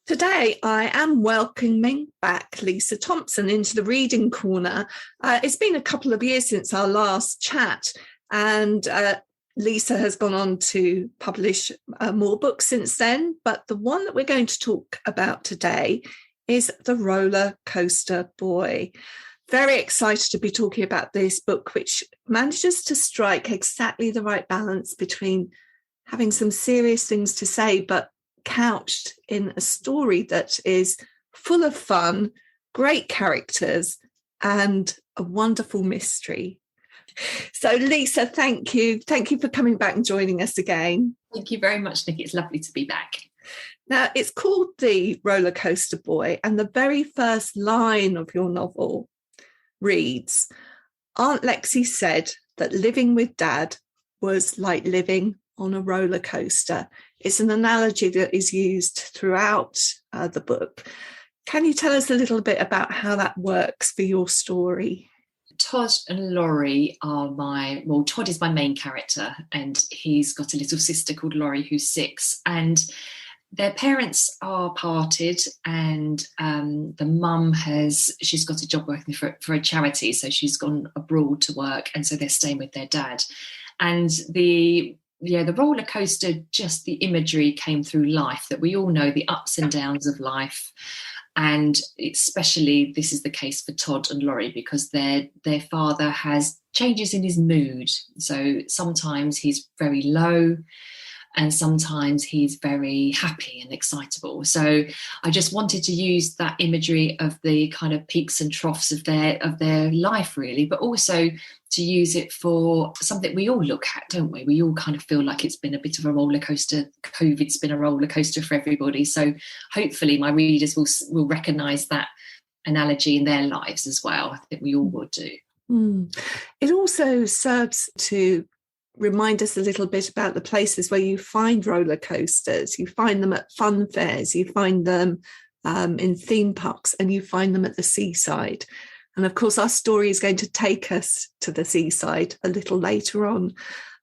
Today, I am welcoming back Lisa Thompson into the reading corner. It's been a couple of years since our last chat, and Lisa has gone on to publish more books since then. But the one that we're going to talk about today is The Rollercoaster Boy. Very excited to be talking about this book, which manages to strike exactly the right balance between having some serious things to say, but couched in a story that is full of fun, great characters, and a wonderful mystery. So, Lisa, thank you. Thank you for coming back and joining us again. Thank you very much, Nikki. It's lovely to be back. Now, it's called The Rollercoaster Boy, and the very first line of your novel reads, Aunt Lexi said that living with Dad was like living on a roller coaster. It's an analogy that is used throughout the book. Can you tell us a little bit about how that works for your story? Todd and Laurie are Todd is my main character, and he's got a little sister called Laurie who's 6, and their parents are parted, and the mum she's got a job working for a charity, so she's gone abroad to work, and so they're staying with their dad. And the roller coaster, just the imagery came through life, that we all know the ups and downs of life. And especially this is the case for Todd and Laurie, because their father has changes in his mood. So sometimes he's very low and sometimes he's very happy and excitable. So I just wanted to use that imagery of the kind of peaks and troughs of their life, really, but also to use it for something we all look at, don't we? We all kind of feel like it's been a bit of a roller coaster. COVID's been a roller coaster for everybody. So hopefully my readers will recognise that analogy in their lives as well. I think we all would do. It also serves to remind us a little bit about the places where you find roller coasters. You find them at fun fairs, you find them in theme parks, and you find them at the seaside. And of course, our story is going to take us to the seaside a little later on.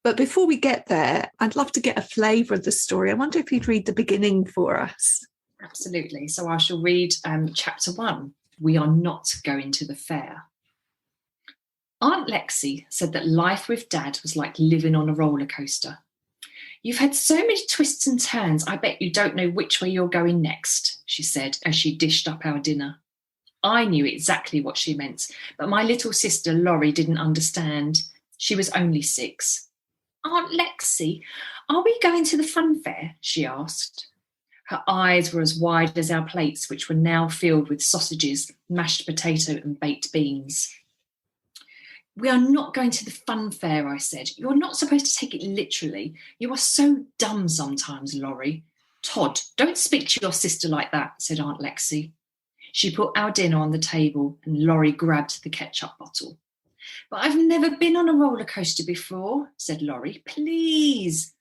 But before we get there, I'd love to get a flavour of the story. I wonder if you'd read the beginning for us. Absolutely. So I shall read chapter 1. We are not going to the fair. Aunt Lexi said that life with Dad was like living on a roller coaster. You've had so many twists and turns, I bet you don't know which way you're going next, she said as she dished up our dinner. I knew exactly what she meant, but my little sister Laurie didn't understand. She was only 6. Aunt Lexi, are we going to the fun fair? She asked. Her eyes were as wide as our plates, which were now filled with sausages, mashed potato and baked beans. We are not going to the fun fair, I said. You're not supposed to take it literally. You are so dumb sometimes, Laurie. Todd, don't speak to your sister like that, said Aunt Lexi. She put our dinner on the table and Laurie grabbed the ketchup bottle. But I've never been on a roller coaster before, said Laurie. Please.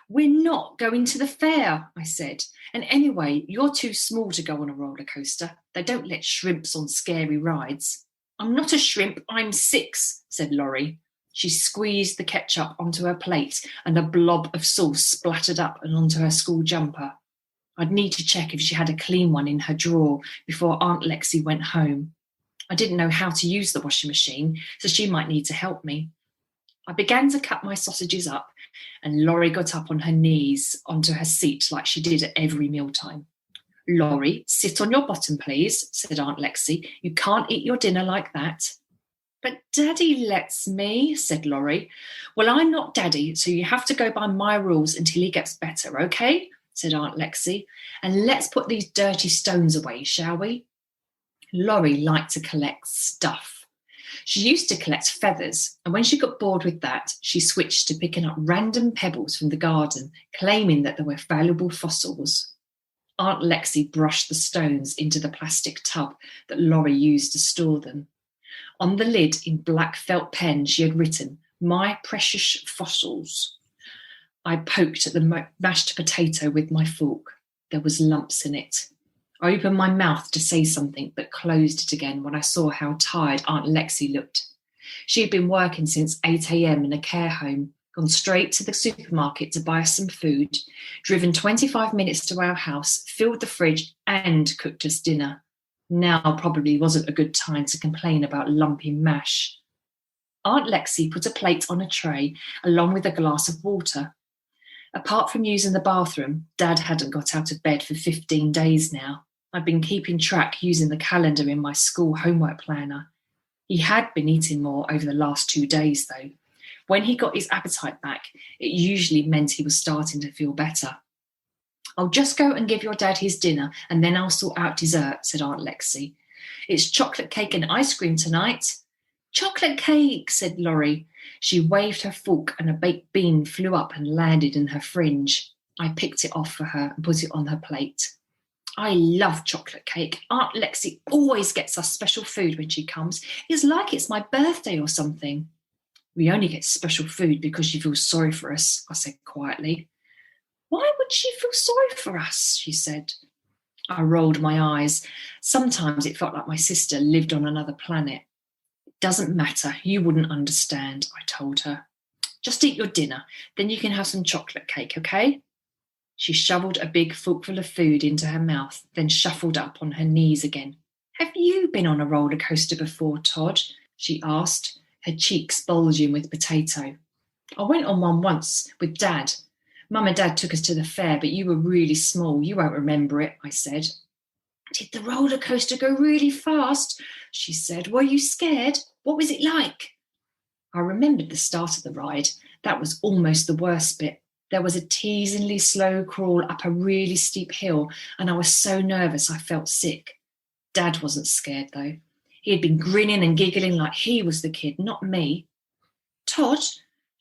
We're not going to the fair, I said. And anyway, you're too small to go on a roller coaster. They don't let shrimps on scary rides. I'm not a shrimp, I'm 6, said Laurie. She squeezed the ketchup onto her plate and a blob of sauce splattered up and onto her school jumper. I'd need to check if she had a clean one in her drawer before Aunt Lexi went home. I didn't know how to use the washing machine, so she might need to help me. I began to cut my sausages up, and Laurie got up on her knees onto her seat like she did at every mealtime. Laurie, sit on your bottom, please, said Aunt Lexi. You can't eat your dinner like that. But Daddy lets me, said Laurie. Well, I'm not Daddy, so you have to go by my rules until he gets better, okay? Said Aunt Lexi. And let's put these dirty stones away, shall we? Laurie liked to collect stuff. She used to collect feathers, and when she got bored with that, she switched to picking up random pebbles from the garden, claiming that they were valuable fossils. Aunt Lexi brushed the stones into the plastic tub that Laurie used to store them. On the lid, in black felt pen, she had written, "My precious fossils." I poked at the mashed potato with my fork. There was lumps in it. I opened my mouth to say something, but closed it again when I saw how tired Aunt Lexi looked. She had been working since 8 a.m. in a care home. gone straight to the supermarket to buy us some food, driven 25 minutes to our house, filled the fridge and cooked us dinner. Now probably wasn't a good time to complain about lumpy mash. Aunt Lexi put a plate on a tray along with a glass of water. Apart from using the bathroom, Dad hadn't got out of bed for 15 days now. I'd been keeping track using the calendar in my school homework planner. He had been eating more over the last 2 days, though. When he got his appetite back, it usually meant he was starting to feel better. I'll just go and give your dad his dinner and then I'll sort out dessert, said Aunt Lexi. It's chocolate cake and ice cream tonight. Chocolate cake, said Laurie. She waved her fork and a baked bean flew up and landed in her fringe. I picked it off for her and put it on her plate. I love chocolate cake. Aunt Lexi always gets us special food when she comes. It's like it's my birthday or something. We only get special food because she feels sorry for us, I said quietly. Why would she feel sorry for us? She said. I rolled my eyes. Sometimes it felt like my sister lived on another planet. It doesn't matter. You wouldn't understand, I told her. Just eat your dinner. Then you can have some chocolate cake, okay? She shoveled a big forkful of food into her mouth, then shuffled up on her knees again. Have you been on a roller coaster before, Todd? She asked, her cheeks bulging with potato. I went on one once with Dad. Mum and Dad took us to the fair, but you were really small. You won't remember it, I said. Did the roller coaster go really fast? She said. Were you scared? What was it like? I remembered the start of the ride. That was almost the worst bit. There was a teasingly slow crawl up a really steep hill, and I was so nervous I felt sick. Dad wasn't scared, though. He had been grinning and giggling like he was the kid, not me. Todd,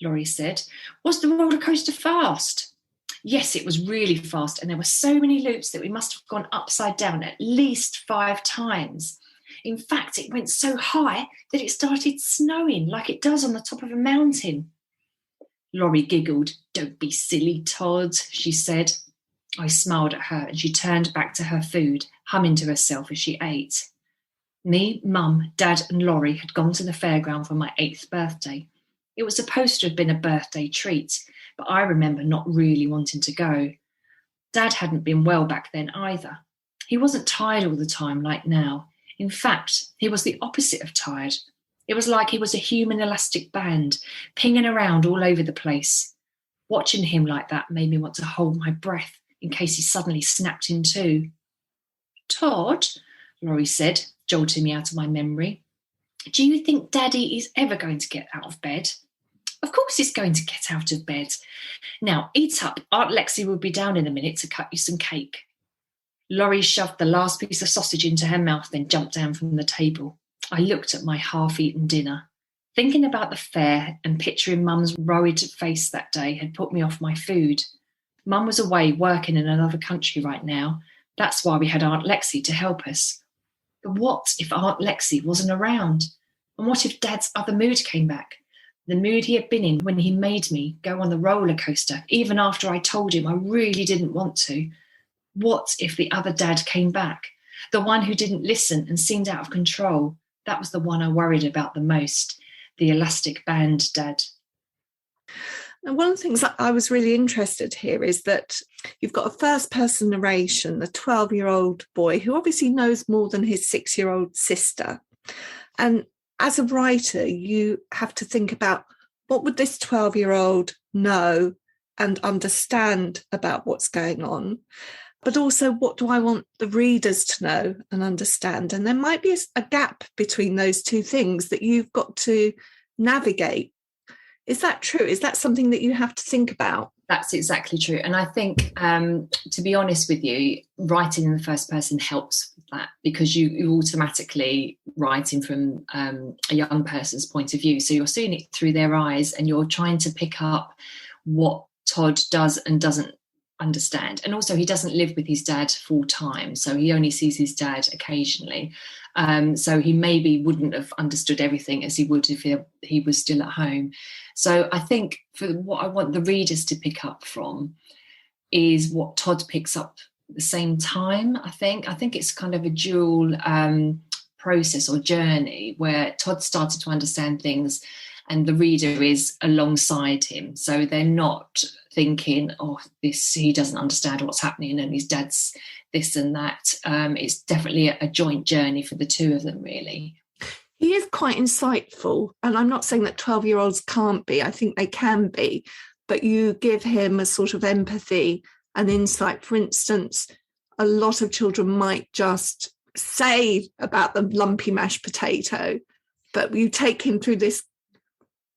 Laurie said, was the roller coaster fast? Yes, it was really fast, and there were so many loops that we must have gone upside down at least 5 times. In fact, it went so high that it started snowing like it does on the top of a mountain. Laurie giggled. Don't be silly, Todd, she said. I smiled at her and she turned back to her food, humming to herself as she ate. Me, Mum, Dad and Laurie had gone to the fairground for my 8th birthday. It was supposed to have been a birthday treat, but I remember not really wanting to go. Dad hadn't been well back then either. He wasn't tired all the time like now. In fact, he was the opposite of tired. It was like he was a human elastic band, pinging around all over the place. Watching him like that made me want to hold my breath in case he suddenly snapped in two. Todd, Laurie said, jolting me out of my memory, do you think Daddy is ever going to get out of bed? Of course he's going to get out of bed. Now, eat up. Aunt Lexi will be down in a minute to cut you some cake. Laurie shoved the last piece of sausage into her mouth, then jumped down from the table. I looked at my half-eaten dinner. Thinking about the fair and picturing Mum's worried face that day had put me off my food. Mum was away working in another country right now. That's why we had Aunt Lexi to help us. But what if Aunt Lexi wasn't around? And what if Dad's other mood came back? The mood he had been in when he made me go on the roller coaster, even after I told him I really didn't want to. What if the other Dad came back? The one who didn't listen and seemed out of control. That was the one I worried about the most. The elastic band Dad. And one of the things that I was really interested here is that you've got a first-person narration, the 12-year-old boy who obviously knows more than his 6-year-old sister. And as a writer, you have to think about what would this 12-year-old know and understand about what's going on, but also what do I want the readers to know and understand? And there might be a gap between those two things that you've got to navigate. Is that true? Is that something that you have to think about? That's exactly true. And I think, to be honest with you, writing in the first person helps with that because you automatically writing from a young person's point of view. So you're seeing it through their eyes and you're trying to pick up what Todd does and doesn't understand. And also he doesn't live with his dad full time. So he only sees his dad occasionally. So he maybe wouldn't have understood everything as he would if he was still at home. So I think for what I want the readers to pick up from is what Todd picks up at the same time. I think it's kind of a dual process or journey where Todd started to understand things and the reader is alongside him. So they're not thinking, oh, he doesn't understand what's happening and his dad's this and that. It's definitely a joint journey for the two of them, really. He is quite insightful, and I'm not saying that 12-year-olds can't be. I think they can be, but you give him a sort of empathy and insight. For instance, a lot of children might just say about the lumpy mashed potato, but you take him through this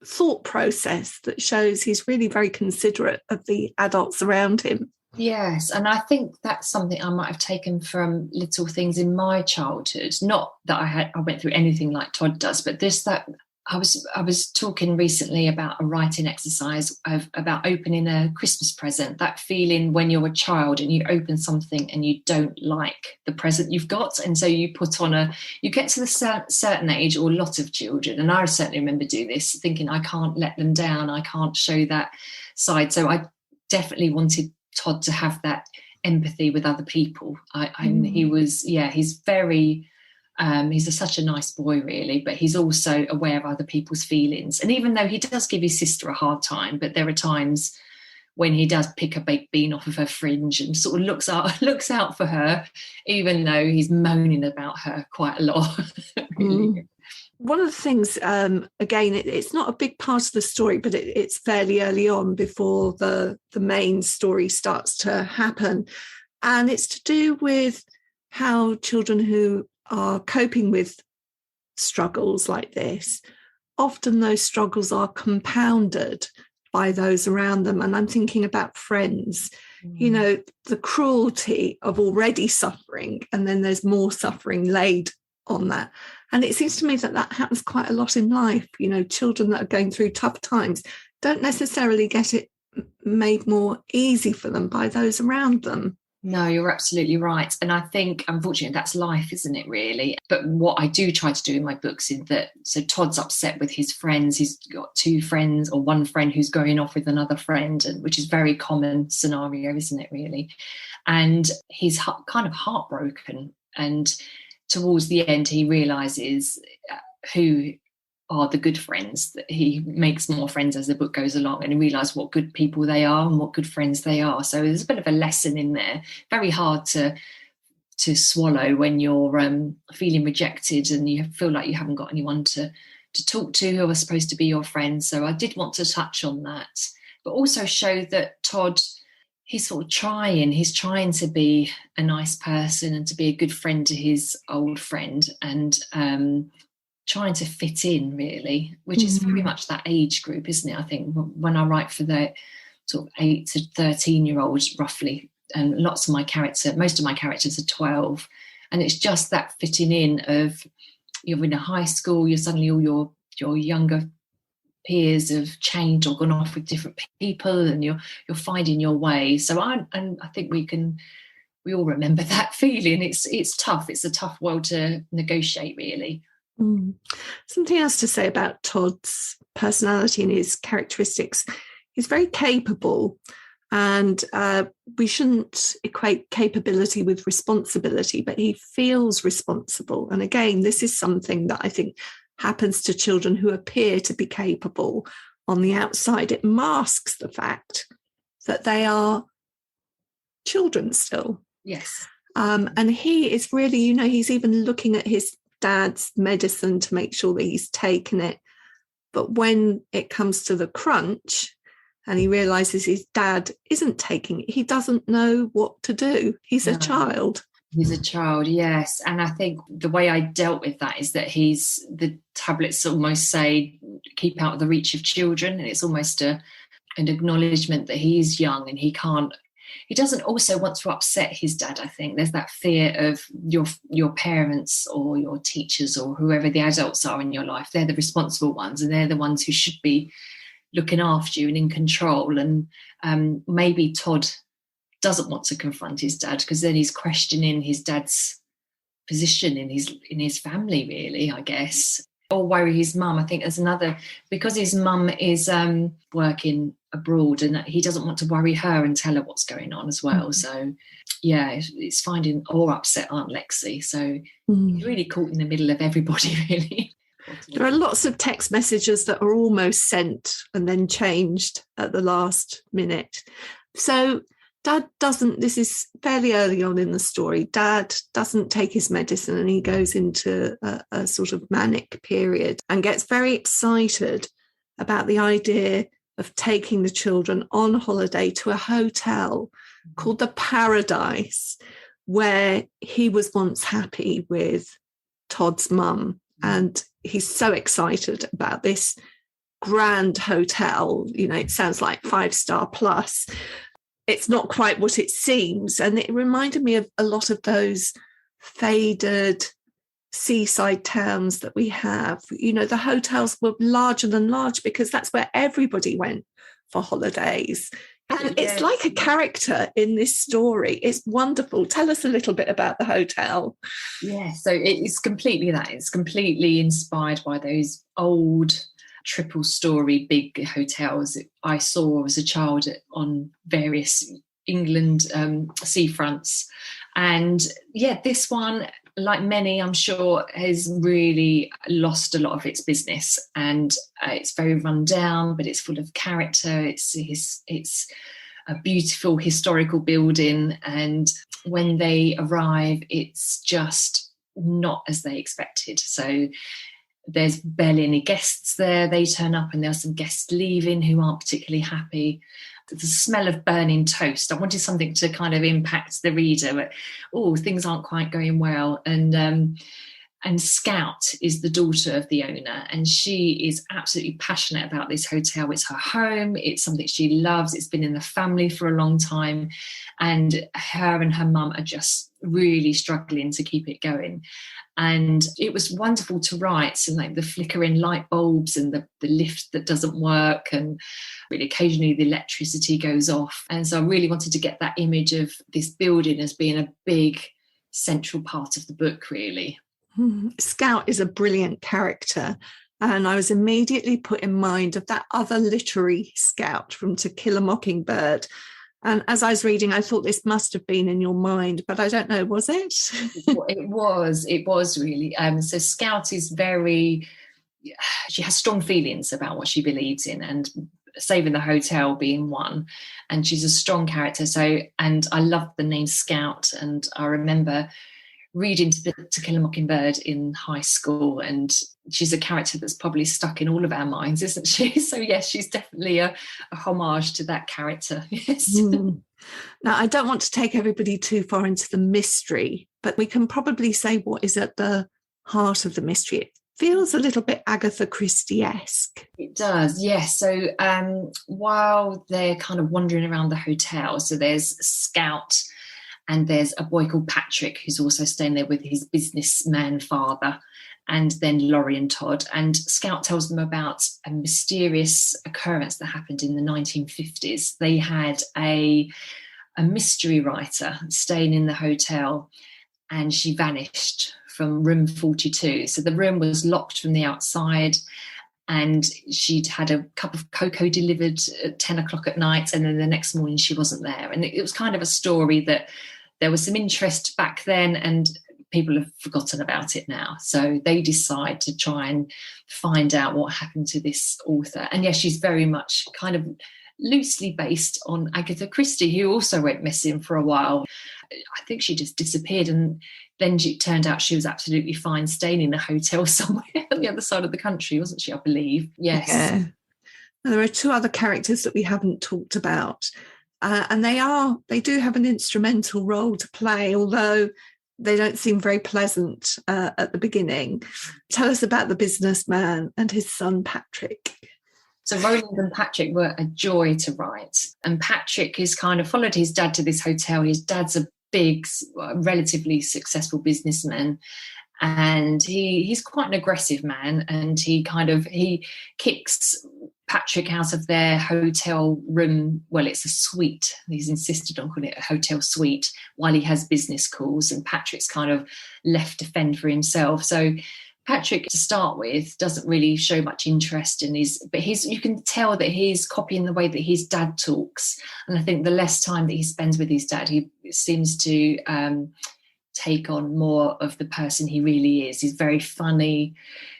thought process that shows he's really very considerate of the adults around him. Yes, and I think that's something I might have taken from little things in my childhood. Not that I went through anything like Todd does, but that I was talking recently about a writing exercise about opening a Christmas present. That feeling when you're a child and you open something and you don't like the present you've got, and so you put on you get to the certain age, or a lot of children, and I certainly remember doing this, thinking I can't let them down, I can't show that side. So I definitely wanted Todd to have that empathy with other people. He's very he's such a nice boy, really, but he's also aware of other people's feelings. And even though he does give his sister a hard time, but there are times when he does pick a baked bean off of her fringe and sort of looks out for her, even though he's moaning about her quite a lot. Really. One of the things, again, it's not a big part of the story, but it's fairly early on before the main story starts to happen. And it's to do with how children who are coping with struggles like this, often those struggles are compounded by those around them. And I'm thinking about friends, the cruelty of already suffering, and then there's more suffering laid on that. And it seems to me that happens quite a lot in life. Children that are going through tough times don't necessarily get it made more easy for them by those around them. No, you're absolutely right. And I think, unfortunately, that's life, isn't it, really? But what I do try to do in my books is that, so Todd's upset with his friends. He's got two friends, or one friend who's going off with another friend, which is a very common scenario, isn't it, really? And he's kind of heartbroken. And towards the end, he realises who are the good friends, that he makes more friends as the book goes along, and he realises what good people they are and what good friends they are. So there's a bit of a lesson in there. Very hard to swallow when you're feeling rejected and you feel like you haven't got anyone to talk to who are supposed to be your friends. So I did want to touch on that, but also show that Todd, he's sort of he's trying to be a nice person and to be a good friend to his old friend, and trying to fit in, really, which is very much that age group, isn't it? I think when I write for the sort of 8 to 13-year-olds, roughly, and most of my characters are 12, and it's just that fitting in of, you're in a high school, you're suddenly all your younger peers have changed or gone off with different people, and you're finding your way. So I think we all remember that feeling. It's tough. It's a tough world to negotiate, really. Something else to say about Todd's personality and his characteristics. He's very capable, and we shouldn't equate capability with responsibility, but he feels responsible. And again, this is something that I think happens to children who appear to be capable on the outside. It masks the fact that they are children still. Yes. And he is really, he's even looking at his dad's medicine to make sure that he's taken it. But when it comes to the crunch and he realizes his dad isn't taking it, he doesn't know what to do. He's a child. He's a child, yes. And I think the way I dealt with that is that the tablets almost say, keep out of the reach of children. And it's almost an acknowledgement that he's young and he doesn't also want to upset his dad. I think there's that fear of your parents or your teachers or whoever the adults are in your life. They're the responsible ones, and they're the ones who should be looking after you and in control. And maybe Todd doesn't want to confront his dad, because then he's questioning his dad's position in his family, really, I guess. Or worry his mum. I think there's another, because his mum is working abroad, and he doesn't want to worry her and tell her what's going on as well. So yeah, it's finding or upset Aunt Lexi. So he's really caught in the middle of everybody, really. There are lots of text messages that are almost sent and then changed at the last minute. So Dad doesn't, this is fairly early on in the story, Dad doesn't take his medicine and he goes into a sort of manic period and gets very excited about the idea of taking the children on holiday to a hotel called the Paradise, where he was once happy with Todd's mum. And he's so excited about this grand hotel. You know, it sounds like 5-star plus. It's not quite what it seems. And it reminded me of a lot of those faded seaside towns that we have. You know, the hotels were larger than large because that's where everybody went for holidays. And it's like a character in this story. It's wonderful. Tell us a little bit about the hotel. Yeah, so it's completely that. It's completely inspired by those old triple-storey big hotels I saw as a child on various England seafronts. And yeah, this one, like many, I'm sure, has really lost a lot of its business, and it's very run down, but it's full of character. It's a beautiful historical building, and when they arrive, it's just not as they expected. So there's barely any guests there. They turn up and there are some guests leaving who aren't particularly happy. The smell of burning toast. I wanted something to kind of impact the reader, but things aren't quite going well. And Scout is the daughter of the owner, and she is absolutely passionate about this hotel. It's her home. It's something she loves. It's been in the family for a long time, and her mum are just really struggling to keep it going. And it was wonderful to write, so like the flickering light bulbs and the lift that doesn't work, and really occasionally the electricity goes off. And so I really wanted to get that image of this building as being a big central part of the book, really. Scout is a brilliant character, and I was immediately put in mind of that other literary Scout from To Kill a Mockingbird. And as I was reading, I thought this must have been in your mind, but I don't know, was it? It was really. So Scout is she has strong feelings about what she believes in, and saving the hotel being one. And she's a strong character. So, and I love the name Scout. And I remember reading To Kill a Mockingbird in high school, and she's a character that's probably stuck in all of our minds, isn't she? So yes, she's definitely a homage to that character. Yes. Now, I don't want to take everybody too far into the mystery, but we can probably say what is at the heart of the mystery. It feels a little bit Agatha Christie-esque. It does, yes. So while they're kind of wandering around the hotel, so there's Scout, and there's a boy called Patrick who's also staying there with his businessman father, and then Laurie and Todd. And Scout tells them about a mysterious occurrence that happened in the 1950s. They had a mystery writer staying in the hotel, and she vanished from room 42. So the room was locked from the outside, and she'd had a cup of cocoa delivered at 10 o'clock at night, and then the next morning she wasn't there. And it was kind of a story that there was some interest back then, and people have forgotten about it now. So they decide to try and find out what happened to this author. And yes, she's very much kind of loosely based on Agatha Christie, who also went missing for a while. I think she just disappeared, and then it turned out she was absolutely fine staying in a hotel somewhere on the other side of the country, wasn't she, I believe? Yes. Yeah. There are two other characters that we haven't talked about, and they do have an instrumental role to play, although they don't seem very pleasant at the beginning. Tell us about the businessman and his son, Patrick. So Roland and Patrick were a joy to write. And Patrick has kind of followed his dad to this hotel. His dad's a big, relatively successful businessman. And he's quite an aggressive man. And he kicks Patrick out of their hotel room. Well, it's a suite. He's insisted on calling it a hotel suite while he has business calls. And Patrick's kind of left to fend for himself. So Patrick, to start with, doesn't really show much interest in you can tell that he's copying the way that his dad talks. And I think the less time that he spends with his dad, he seems to take on more of the person he really is. He's very funny.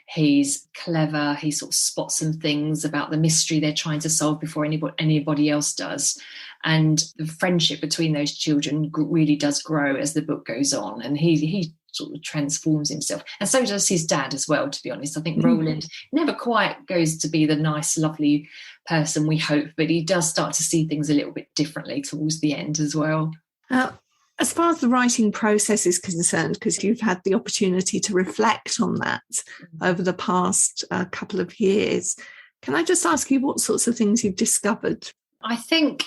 He's clever. He sort of spots some things about the mystery they're trying to solve before anybody else does. And the friendship between those children really does grow as the book goes on. And he sort of transforms himself. And so does his dad as well, to be honest. I think Roland never quite goes to be the nice, lovely person we hope, but he does start to see things a little bit differently towards the end as well. As far as the writing process is concerned, because you've had the opportunity to reflect on that over the past couple of years, can I just ask you what sorts of things you've discovered? I think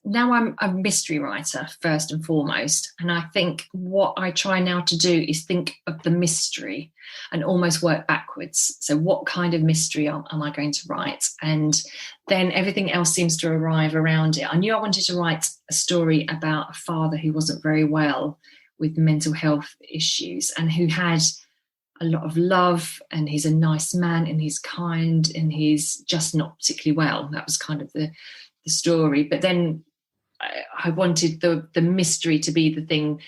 now I'm a mystery writer first and foremost. And I think what I try now to do is think of the mystery and almost work backwards. So what kind of mystery am I going to write? And then everything else seems to arrive around it. I knew I wanted to write a story about a father who wasn't very well with mental health issues and who had a lot of love, and he's a nice man and he's kind and he's just not particularly well. That was kind of the story. But then I wanted the mystery to be the thing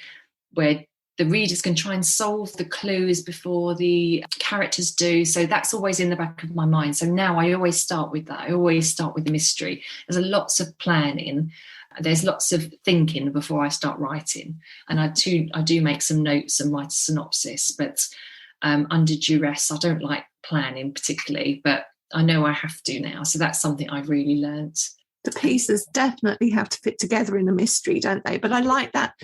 where the readers can try and solve the clues before the characters do. So that's always in the back of my mind. So now I always start with that. I always start with the mystery. There's lots of planning. There's lots of thinking before I start writing. And I do make some notes and write a synopsis, but under duress, I don't like planning particularly, but I know I have to now. So that's something I've really learnt. The pieces definitely have to fit together in a mystery, don't they? But I like that.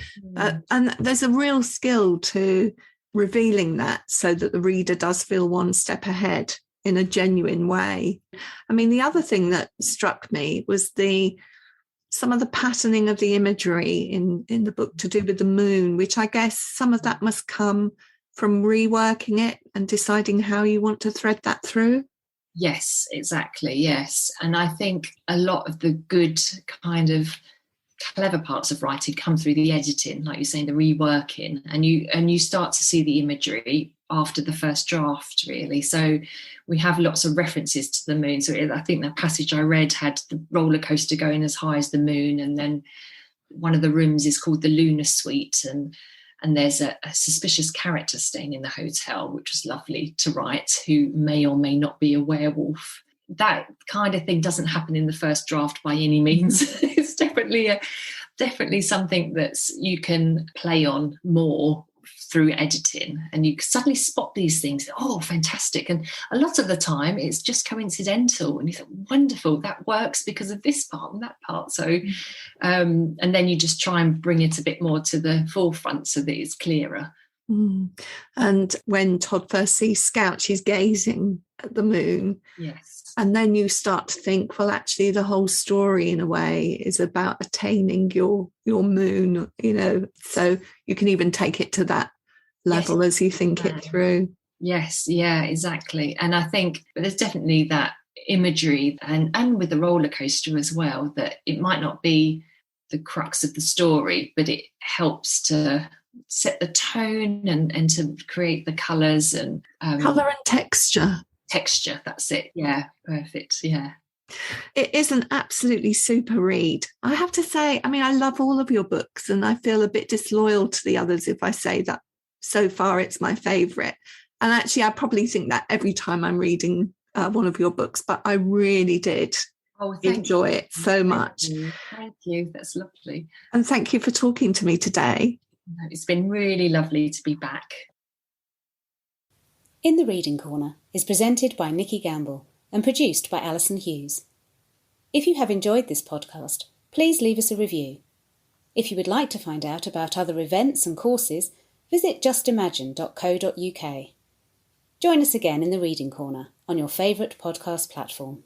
And there's a real skill to revealing that so that the reader does feel one step ahead in a genuine way. I mean, the other thing that struck me was some of the patterning of the imagery in the book to do with the moon, which I guess some of that must come from reworking it and deciding how you want to thread that through. Yes, exactly. Yes. And I think a lot of the good kind of clever parts of writing come through the editing, like you're saying, the reworking, and you start to see the imagery after the first draft, really. So we have lots of references to the moon. So I think the passage I read had the roller coaster going as high as the moon, and then one of the rooms is called the Lunar Suite, and there's a suspicious character staying in the hotel, which was lovely to write, who may or may not be a werewolf. That kind of thing doesn't happen in the first draft by any means. It's definitely something that you can play on more through editing, and you suddenly spot these things. Oh, fantastic. And a lot of the time it's just coincidental, and you think, wonderful, that works because of this part and that part. So and then you just try and bring it a bit more to the forefront so that it's clearer. And when Todd first sees Scout, she's gazing at the moon. Yes. And then you start to think, well, actually the whole story in a way is about attaining your moon, so you can even take it to that level as you think it through. Yes, yeah, exactly. And I think there's definitely that imagery and with the roller coaster as well, that it might not be the crux of the story, but it helps to set the tone and to create the colours and colour and texture, that's it. Yeah, perfect. Yeah, it is an absolutely super read. I have to say, I mean, I love all of your books, and I feel a bit disloyal to the others if I say that so far it's my favourite. And actually I probably think that every time I'm reading one of your books, but I really did enjoy it so much. Thank you, that's lovely. And thank you for talking to me today. It's been really lovely to be back. In the Reading Corner is presented by Nikki Gamble and produced by Alison Hughes. If you have enjoyed this podcast, please leave us a review. If you would like to find out about other events and courses, visit justimagine.co.uk. Join us again in the Reading Corner on your favourite podcast platform.